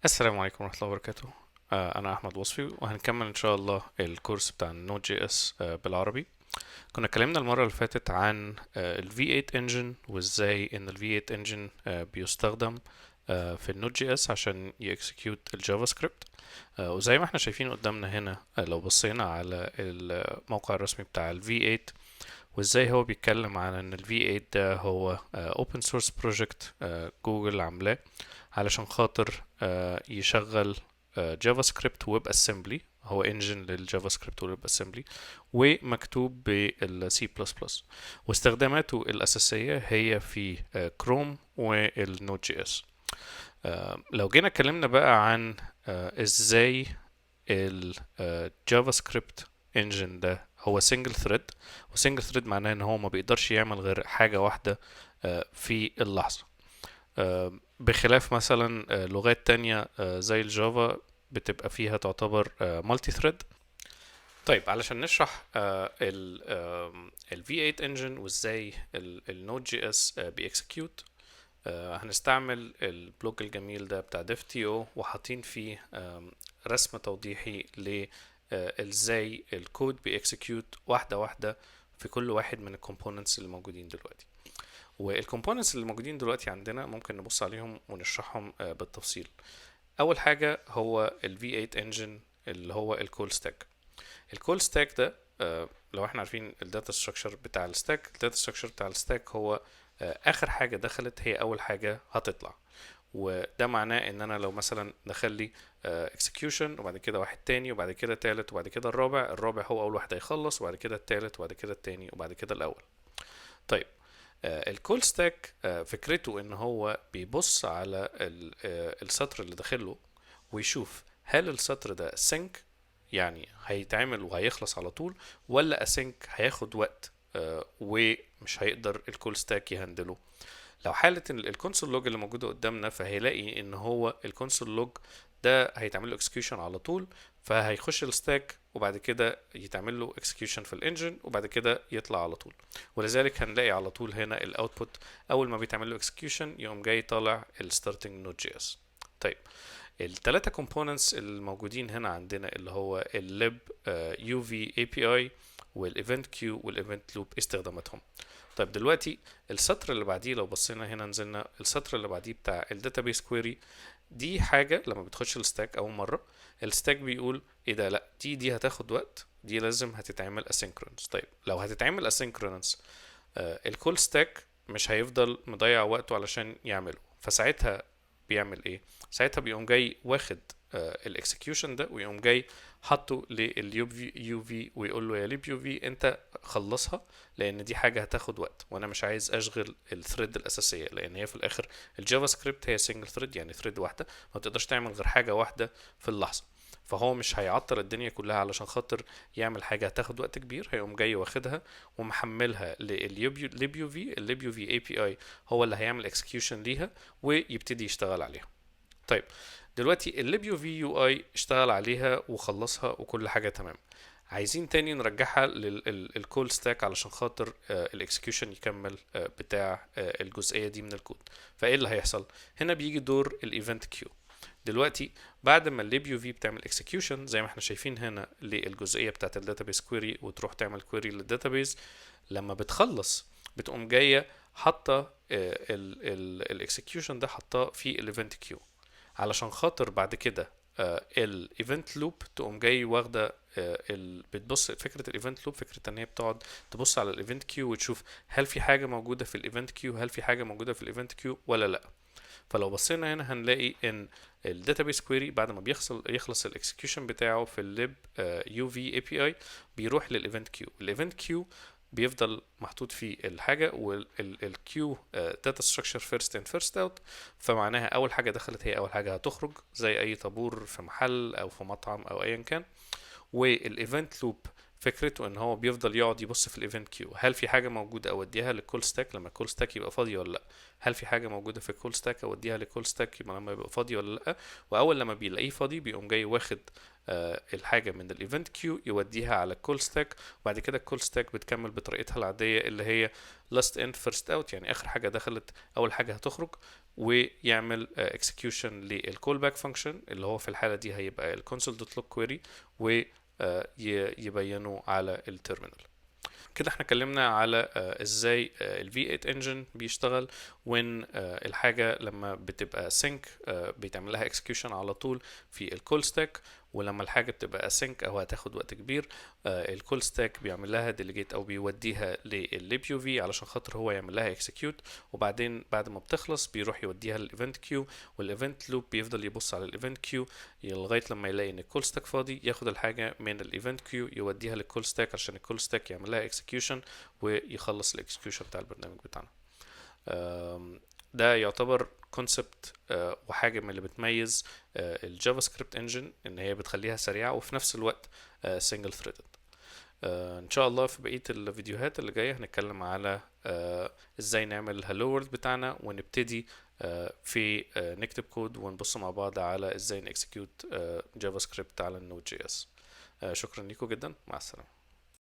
السلام عليكم ورحمة الله وبركاته. أنا أحمد وصفي وهنكمل إن شاء الله الكورس بتاع النود جي اس بالعربي. كنا اتكلمنا المرة اللي فاتت عن ال V8 engine وإزاي إن ال V8 engine بيستخدم في النود جي اس عشان يكسكيوت الجافا سكريبت. وزي ما احنا شايفين قدامنا هنا، لو بصينا على الموقع الرسمي بتاع ال V8 وازاي هو بيتكلم عن ان ال V8 ده هو open source project جوجل عاملاه علشان خاطر يشغل جافا سكريبت ويب اسمبلي. هو انجن للجافا سكريبت والويب اسمبلي ومكتوب بالسي بلس بلس، واستخداماته الاساسيه هي في كروم والنود جي اس. لو جينا اتكلمنا بقى عن ازاي الجافا سكريبت انجن ده هو سنجل ثريد، وسنجل ثريد معناه ان هو ما بيقدرش يعمل غير حاجة واحدة في اللحظة، بخلاف مثلا لغات تانية زي الجافا بتبقى فيها تعتبر مالتي ثريد. طيب علشان نشرح ال V8 engine وازاي النود جي اس بيكسكيوت، هنستعمل البلوك الجميل ده بتاع ديف.to وحاطين فيه رسم توضيحي ل ازاي الكود بيكسكيوت واحدة واحدة في كل واحد من الكومبوننتس اللي موجودين دلوقتي. والكومبوننتس اللي موجودين دلوقتي عندنا ممكن نبص عليهم ونشرحهم بالتفصيل. اول حاجة هو ال V8 engine اللي هو الكول ستاك. الكول ستاك ده لو احنا عارفين الداتا ستراكشر بتاع الستاك، الداتا ستراكشر بتاع الستاك هو اخر حاجه دخلت هي اول حاجه هتطلع. وده معناه ان انا لو مثلا دخل لي اكسكيوشن وبعد كده واحد تاني وبعد كده تالت وبعد كده الرابع هو اول واحد هيخلص وبعد كده التالت وبعد كده التاني وبعد كده الاول. طيب الكول ستاك فكرته ان هو بيبص على السطر اللي داخله ويشوف هل السطر ده سync، يعني هيتعمل وهيخلص على طول، ولا async هياخد وقت ومش هيقدر الكول ستاك يهندله. لو حالة الكونسول لوج اللي موجودة قدامنا فهيلاقي ان هو الكونسول لوج ده هيتعمل له اكسكيوشن على طول، فهيخش الستاك وبعد كده يتعمل له اكسكيوشن في الانجن وبعد كده يطلع على طول. ولذلك هنلاقي على طول هنا الاوتبوت اول ما بيتعمل له اكسكيوشن يقوم جاي طالع الستارتنج نود جي اس. طيب الثلاثه كومبوننتس الموجودين هنا عندنا اللي هو الليب يو في اي بي اي والايفنت كيو والايفنت لوب استخداماتهم. طيب دلوقتي السطر اللي بعديه لو بصينا هنا نزلنا السطر اللي بعديه بتاع الداتابيس كويري، دي حاجة لما بتخش الستاك أول مرة الستاك بيقول ايه ده، لا دي هتاخد وقت، دي لازم هتتعمل asynchronous. طيب لو هتتعمل asynchronous الكول ستاك مش هيفضل مضيع وقته علشان يعمله، فساعتها بيعمل ايه؟ ساعتها بيقوم جاي واخد الاكسكيوشن ده ويقوم جاي حطه لليوب في يو في ويقول له يا ليب يو في انت خلصها، لان دي حاجه هتاخد وقت وانا مش عايز اشغل الثريد الاساسيه، لان هي في الاخر الجافا سكريبت هي سنجل ثريد، يعني ثريد واحده ما تقدرش تعمل غير حاجه واحده في اللحظه. فهو مش هيعطل الدنيا كلها علشان خاطر يعمل حاجه هتاخد وقت كبير، هيقوم جاي واخدها ومحملها للليب يو في. الليب يو في اي بي اي هو اللي هيعمل اكسكيوشن ليها ويبتدي يشتغل عليها. طيب دلوقتي الليب يو في يو اي اشتغل عليها وخلصها وكل حاجه تمام، عايزين تاني نرجعها للكول ستاك علشان خاطر الاكسكيوشن يكمل بتاع الجزئيه دي من الكود. فايه اللي هيحصل هنا؟ بيجي دور الايفنت كيو. دلوقتي بعد ما الليب يو في بتعمل اكسكيوشن زي ما احنا شايفين هنا للجزئيه بتاعت الداتابيس كويري وتروح تعمل كويري للداتابيس، لما بتخلص بتقوم جايه حاطه الاكسكيوشن ده حطاه في الايفنت كيو علشان خاطر بعد كده الايفنت لوب تقوم جاي واخده بتبص. فكره الايفنت لوب فكره ان هي بتقعد تبص على الايفنت كيو وتشوف هل في حاجه موجوده في الايفنت كيو، هل في حاجه موجوده في الايفنت كيو ولا لا. فلو بصينا هنا هنلاقي ان الداتابيس كويري بعد ما يخلص الاكسكيوشن بتاعه في الليب يو في اي بي اي بيروح للايفنت كيو. الايفنت كيو بيفضل محطوط فيه الحاجه، والكيو داتا ستراكشر فيرست ان فيرست اوت، فمعناها اول حاجه دخلت هي اول حاجه هتخرج زي اي طابور في محل او في مطعم او ايا كان. والايفنت لوب فكرته ان هو بيفضل يقعد يبص في الايفنت كيو هل في حاجه موجوده اوديها للكول ستاك لما الكول ستاك يبقى فاضي ولا لا، هل في حاجه موجوده في الكول ستاك اوديها للكول ستاك يبقى لما يبقى فاضي ولا لا. واول لما بيلاقيه فاضي بيقوم جاي واخد الحاجه من الايفنت كيو يوديها على الكول ستاك، وبعد كده الكول ستاك بتكمل بطريقتها العاديه اللي هي لاست ان فيرست اوت، يعني اخر حاجه دخلت اول حاجه هتخرج. ويعمل execution للكول باك فانكشن اللي هو في الحالة دي هيبقى الكونسول دوت لوج كويري ويبينه على التيرمينال. كده احنا اتكلمنا على ازاي ال V8 engine بيشتغل وان الحاجة لما بتبقى sync بيتعمل لها execution على طول في الكول ستاك، ولما الحاجة بتبقى async او هتاخد وقت كبير الكول ستاك بيعمل لها delegate او بيوديها للليب يو في علشان خاطر هو يعمل لها execute، وبعدين بعد ما بتخلص بيروح يوديها للايفنت كيو، والايفنت لوب بيفضل يبص على الايفنت كيو لغايه لما يلاقي ان الكول ستاك فاضي، ياخد الحاجه من الايفنت كيو يوديها للكول ستاك عشان الكول ستاك يعمل لها اكسكيوشن ويخلص الاكسكيوشن بتاع البرنامج بتاعنا. ده يعتبر كونسبت وحاجه من اللي بتميز الجافا سكريبت انجن ان هي بتخليها سريعه وفي نفس الوقت سنجل ثريدد. ان شاء الله في بقيه الفيديوهات اللي جايه هنتكلم على ازاي نعمل الهالو وورلد بتاعنا، ونبتدي في نكتب كود ونبص مع بعض على ازاي نكسكيوت جافا سكريبت على النود جي اس. شكرا لكم جدا، مع السلامه.